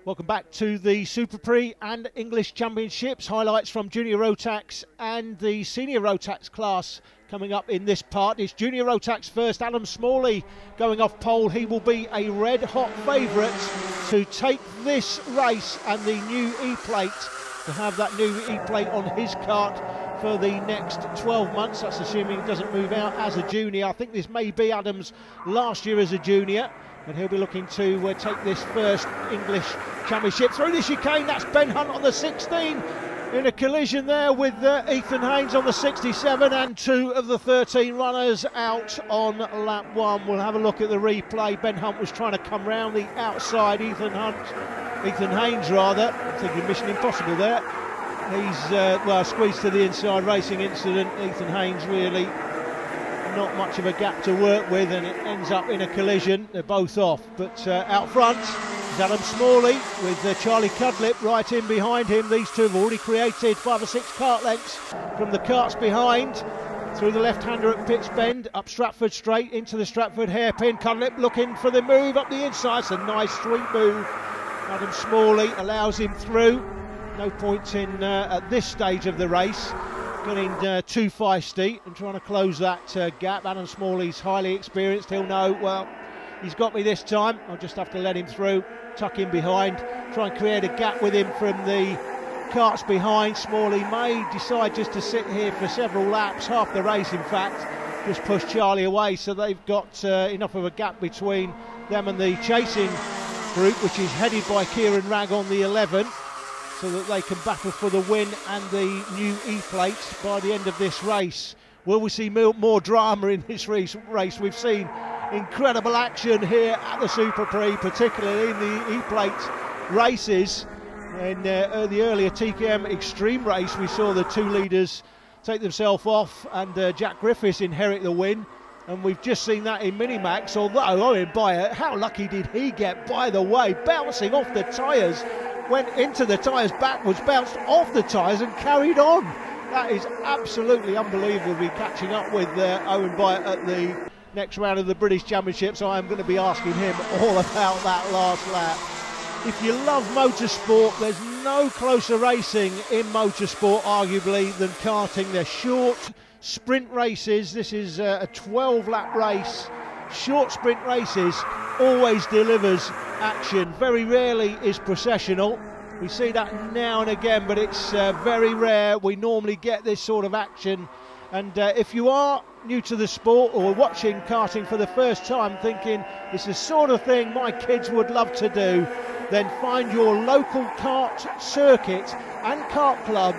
Welcome back to the Superprix and English Championships. Highlights from Junior Rotax and the Senior Rotax class coming up in this part. It's Junior Rotax first. Adam Smalley going off pole. He will be a red-hot favourite to take this race and the new E-plate, to have that new E-plate on his kart for the next 12 months. That's assuming he doesn't move out as a junior. I think this may be Adam's last year as a junior, and he'll be looking to take this first English Championship. Through the chicane, that's Ben Hunt on the 16 in a collision there with Ethan Haynes on the 67, and 2 of the 13 runners out on lap 1. We'll have a look at the replay. Ben Hunt was trying to come round the outside. Ethan Haynes rather, thinking Mission Impossible there. He's well, squeezed to the inside. Racing incident. Ethan Haynes really not much of a gap to work with, and it ends up in a collision. They're both off, but out front is Adam Smalley with Charlie Cudlip right in behind him. These two have already created 5 or 6 kart lengths from the karts behind. Through the left-hander at Pitts Bend, up Stratford Straight into the Stratford hairpin. Cudlip looking for the move up the inside. It's a nice sweet move. Adam Smalley allows him through. No point in at this stage of the race getting too feisty and trying to close that gap. Adam Smalley's highly experienced. He'll know, well, he's got me this time. I'll just have to let him through, tuck him behind, try and create a gap with him from the karts behind. Smalley may decide just to sit here for several laps, half the race in fact, just push Charlie away, so they've got enough of a gap between them and the chasing group, which is headed by Kieran Ragg on the 11, so that they can battle for the win and the new E-plate by the end of this race. Will we see more drama in this race? We've seen incredible action here at the Superprix, particularly in the E-plate races. In the earlier TKM Extreme race, we saw the 2 leaders take themselves off and Jack Griffiths inherit the win. And we've just seen that in Minimax, although Owen Byatt, how lucky did he get, by the way, bouncing off the tyres, went into the tyres backwards, bounced off the tyres and carried on. That is absolutely unbelievable to be catching up with Owen Byatt at the next round of the British Championships. I'm going to be asking him all about that last lap. If you love motorsport, there's no closer racing in motorsport, arguably, than karting. They're short sprint races. This is a 12-lap race. Short sprint races always delivers action. Very rarely is processional. We see that now and again, but it's very rare. We normally get this sort of action. And if you are new to the sport or watching karting for the first time thinking it's the sort of thing my kids would love to do, then find your local kart circuit and kart club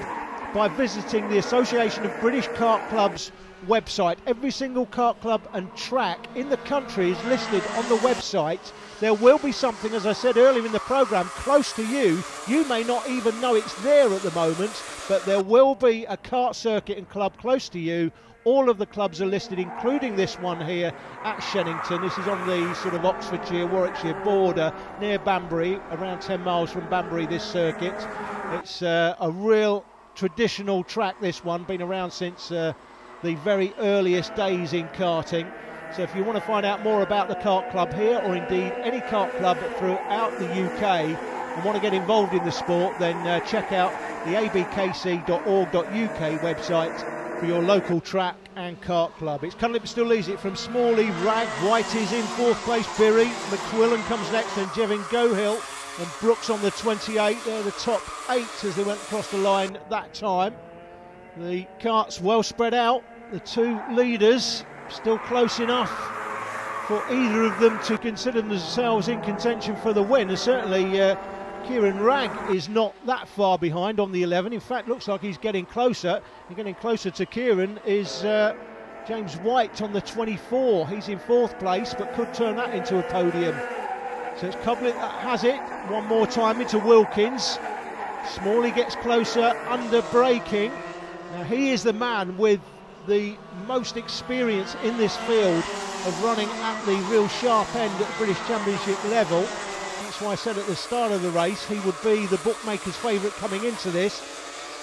by visiting the Association of British Kart Clubs website. Every single kart club and track in the country is listed on the website. There will be something, as I said earlier in the programme, close to you. You may not even know it's there at the moment, but there will be a kart circuit and club close to you. All of the clubs are listed, including this one here at Shennington. This is on the sort of Oxfordshire, Warwickshire border, near Banbury, around 10 miles from Banbury, this circuit. It's a real traditional track, this one, been around since the very earliest days in karting. So if you want to find out more about the kart club here, or indeed any kart club throughout the UK, and want to get involved in the sport, then check out the abkc.org.uk website for your local track and kart club. It's Cudlip still leads it from Smalley. Ragg, White is in 4th place, Birry, McQuillan comes next, and Jevin Gohill and Brooks on the 28. They're the top 8 as they went across the line that time. The karts well spread out. The 2 leaders still close enough for either of them to consider themselves in contention for the win. And certainly Kieran Ragg is not that far behind on the 11. In fact, looks like he's getting closer. And getting closer to Kieran is James White on the 24. He's in 4th place, but could turn that into a podium. So it's Cudlip that has it. One more time into Wilkins. Smalley gets closer, under braking. Now he is the man with the most experience in this field of running at the real sharp end at the British Championship level. That's why I said at the start of the race he would be the bookmaker's favourite coming into this.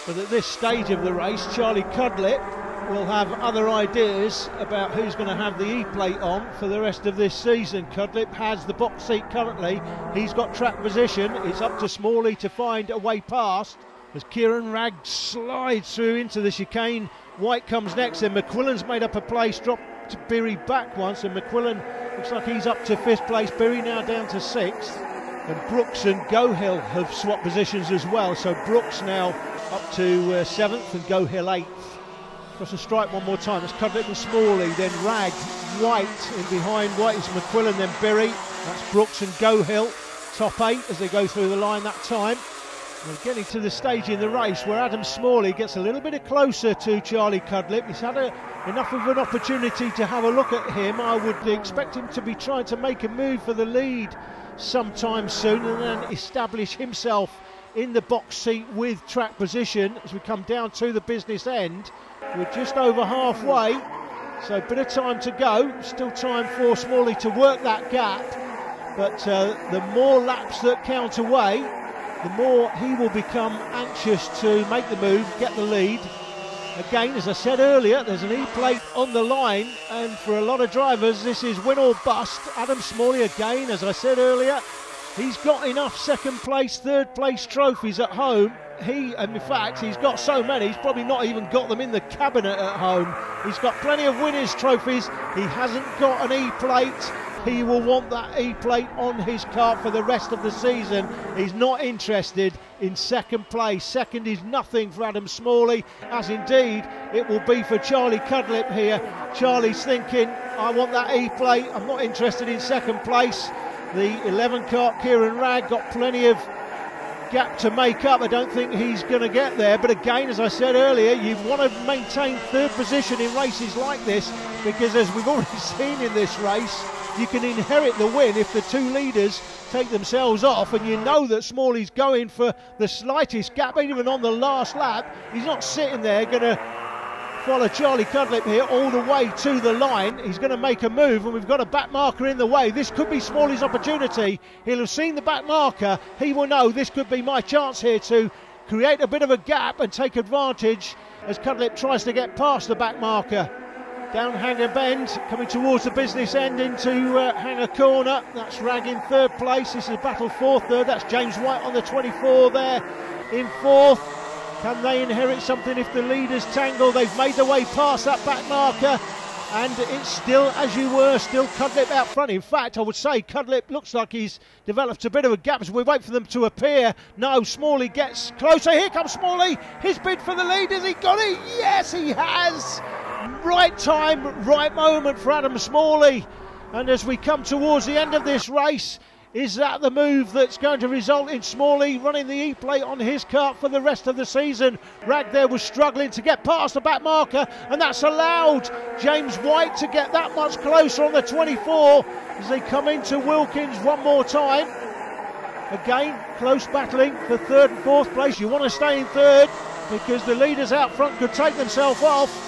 But at this stage of the race, Charlie Cudlip will have other ideas about who's going to have the E-plate on for the rest of this season. Cudlip has the box seat currently. He's got track position. It's up to Smalley to find a way past as Kieran Ragg slides through into the chicane. White comes next, and McQuillan's made up a place, dropped to Berry back once, and McQuillan looks like he's up to 5th place. Berry now down to 6th. And Brooks and Gohill have swapped positions as well, so Brooks now up to 7th and Gohill 8th. Across the stripe one more time, it's Cudlip and Smalley, then Ragg, White in behind. White is McQuillan, then Berry. That's Brooks and Gohill, top 8 as they go through the line that time. We're getting to the stage in the race where Adam Smalley gets a little bit closer to Charlie Cudlip. He's had enough of an opportunity to have a look at him. I would expect him to be trying to make a move for the lead sometime soon and then establish himself in the box seat with track position as we come down to the business end. We're just over halfway, so a bit of time to go. Still time for Smalley to work that gap, but the more laps that count away, the more he will become anxious to make the move, get the lead. Again, as I said earlier, there's an E-plate on the line, and for a lot of drivers this is win or bust. Adam Smalley again, as I said earlier, he's got enough second place, third place trophies at home. And in fact, he's got so many, he's probably not even got them in the cabinet at home. He's got plenty of winners' trophies. He hasn't got an E-plate. He will want that E-plate on his kart for the rest of the season. He's not interested in second place. Second is nothing for Adam Smalley, as indeed it will be for Charlie Cudlip here. Charlie's thinking, I want that E-plate, I'm not interested in second place. The 11 kart Kieran Ragg got plenty of gap to make up. I don't think he's going to get there, but again, as I said earlier, you want to maintain third position in races like this, because as we've already seen in this race, you can inherit the win if the two leaders take themselves off, and you know that Smalley's going for the slightest gap, even on the last lap. He's not sitting there going to follow Charlie Cudlip here all the way to the line. He's going to make a move, and we've got a back marker in the way. This could be Smalley's opportunity. He'll have seen the back marker. He will know this could be my chance here to create a bit of a gap and take advantage as Cudlip tries to get past the back marker. Down Hanger Bend, coming towards the business end into Hanger Corner. That's Ragg in 3rd place. This is a battle for 3rd. That's James White on the 24 there in 4th. Can they inherit something if the leaders tangle? They've made their way past that back marker, and it's still, as you were, still Cudlip out front. In fact, I would say Cudlip looks like he's developed a bit of a gap as we wait for them to appear. No, Smalley gets closer. Here comes Smalley. His bid for the lead. Has he got it? Yes, he has. Right time, right moment for Adam Smalley. And as we come towards the end of this race, is that the move that's going to result in Smalley running the E-plate on his kart for the rest of the season? Ragg there was struggling to get past the back marker, and that's allowed James White to get that much closer on the 24 as they come into Wilkins one more time. Again, close battling for 3rd and 4th place. You want to stay in 3rd because the leaders out front could take themselves off.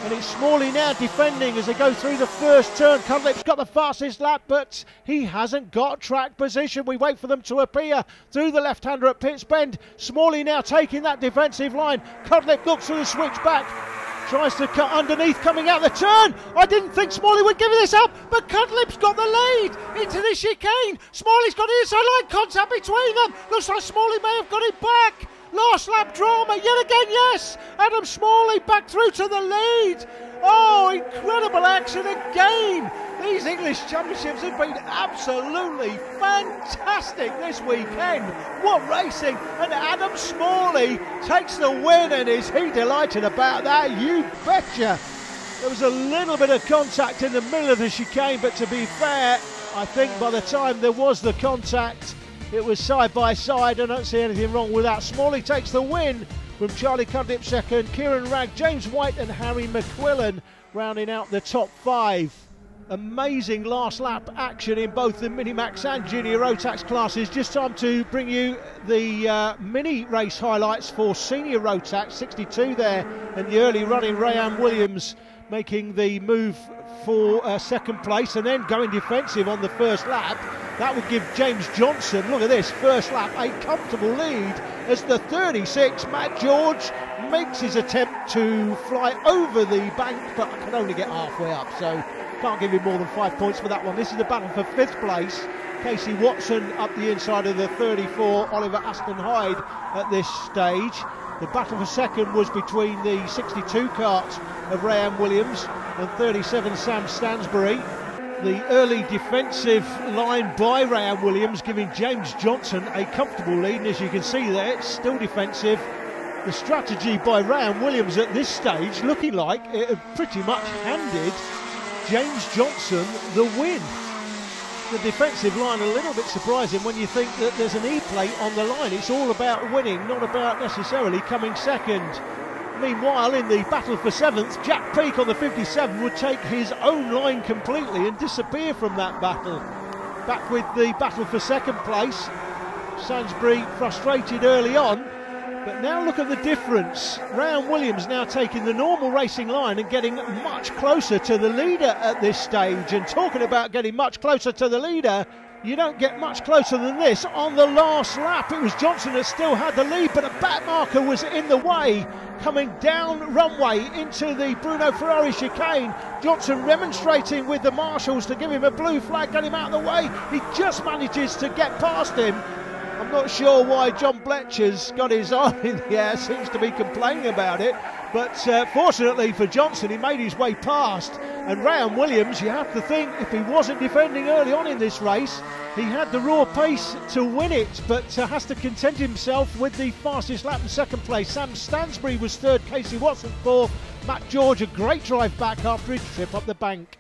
And it's Smalley now defending as they go through the first turn. Cudlip's got the fastest lap, but he hasn't got track position. We wait for them to appear through the left-hander at Pitts Bend. Smalley now taking that defensive line. Cudlip looks for the switch back. Tries to cut underneath, coming out the turn. I didn't think Smalley would give this up, but Cudlip's got the lead into the chicane. Smalley's got inside line contact between them. Looks like Smalley may have got it back. Last lap drama yet again, yes. Adam Smalley back through to the lead. Oh, incredible action again. These English Championships have been absolutely fantastic this weekend. What racing. And Adam Smalley takes the win, and is he delighted about that? You betcha. There was a little bit of contact in the middle of the chicane, but to be fair, I think by the time there was the contact, it was side by side. I don't see anything wrong with that. Smalley takes the win from Charlie Cudlip second, Kieran Ragg, James White and Harry McQuillan rounding out the top 5. Amazing last lap action in both the Minimax and Junior Rotax classes. Just time to bring you the mini race highlights for Senior Rotax. 62 there in the early running. Rayan Williams making the move for second place and then going defensive on the first lap. That would give James Johnson, look at this, first lap, a comfortable lead as the 36, Matt George, makes his attempt to fly over the bank, but can only get halfway up, so can't give him more than 5 points for that one. This is the battle for 5th place. Casey Watson up the inside of the 34, Oliver Aston Hyde at this stage. The battle for 2nd was between the 62 kart of Rayan Williams and 37 Sam Stansbury. The early defensive line by Rayan Williams giving James Johnson a comfortable lead, and as you can see there, it's still defensive. The strategy by Rayan Williams at this stage looking like it had pretty much handed James Johnson the win. The defensive line a little bit surprising when you think that there's an E-plate on the line. It's all about winning, not about necessarily coming second. Meanwhile, in the battle for 7th, Jack Peake on the 57 would take his own line completely and disappear from that battle. Back with the battle for 2nd place. Sainsbury frustrated early on, but now look at the difference. Rayan Williams now taking the normal racing line and getting much closer to the leader at this stage. And talking about getting much closer to the leader, you don't get much closer than this. On the last lap, it was Johnson that still had the lead, but a back marker was in the way. Coming down runway into the Bruno Ferrari chicane. Johnson remonstrating with the marshals to give him a blue flag, get him out of the way. He just manages to get past him. I'm not sure why John Bletcher's got his arm in the air, seems to be complaining about it, but fortunately for Johnson, he made his way past. And Rayan Williams, you have to think, if he wasn't defending early on in this race, he had the raw pace to win it, but has to content himself with the fastest lap in 2nd place. Sam Stansbury was 3rd, Casey Watson 4th, Matt George a great drive back after his trip up the bank.